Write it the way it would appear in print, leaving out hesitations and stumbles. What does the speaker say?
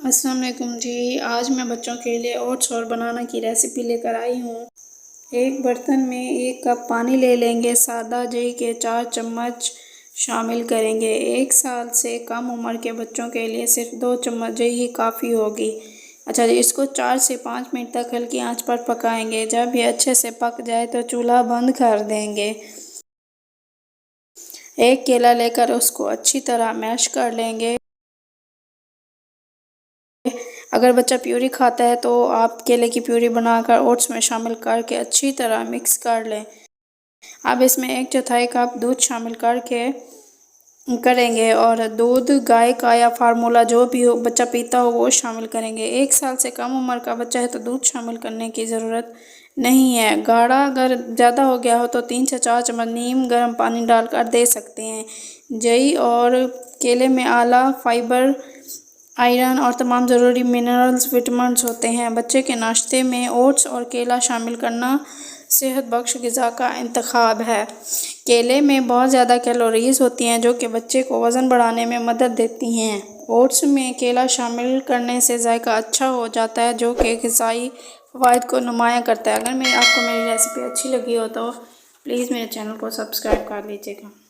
अस्सलाम वालेकुम जी। आज मैं बच्चों के लिए ओट्स और बनाना की रेसिपी लेकर आई हूँ। एक बर्तन में 1 कप पानी ले लेंगे। सादा दही के 4 चम्मच शामिल करेंगे। 1 साल से कम उम्र के बच्चों के लिए सिर्फ 2 चम्मच दही ही काफ़ी होगी। अच्छा जी, इसको 4 से 5 मिनट तक हल्की आंच पर पकाएंगे। जब ये अच्छे से पक जाए तो चूल्हा बंद कर देंगे। एक केला लेकर उसको अच्छी तरह मैश कर लेंगे। अगर बच्चा प्यूरी खाता है तो आप केले की प्यूरी बनाकर ओट्स में शामिल करके अच्छी तरह मिक्स कर लें। अब इसमें 1/4 कप दूध शामिल करके करेंगे और दूध गाय का या फार्मूला जो भी हो बच्चा पीता हो वो शामिल करेंगे। 1 साल से कम उम्र का बच्चा है तो दूध शामिल करने की ज़रूरत नहीं है। गाढ़ा अगर ज़्यादा हो गया हो तो 3 से 4 चम्मच नीम गर्म पानी डालकर दे सकते हैं। दही और केले में आला फाइबर, आयरन और तमाम ज़रूरी मिनरल्स विटामिन्स होते हैं। बच्चे के नाश्ते में ओट्स और केला शामिल करना सेहत बख्श ग़िज़ा का इंतखाब है। केले में बहुत ज़्यादा कैलोरीज़ होती हैं जो कि बच्चे को वज़न बढ़ाने में मदद देती हैं। ओट्स में केला शामिल करने से जायका अच्छा हो जाता है जो कि ग़िज़ाई फ़वाइद को नुमायाँ करता है। अगर आपको मेरी रेसिपी अच्छी लगी हो तो प्लीज़ मेरे चैनल को सब्सक्राइब कर लीजिएगा।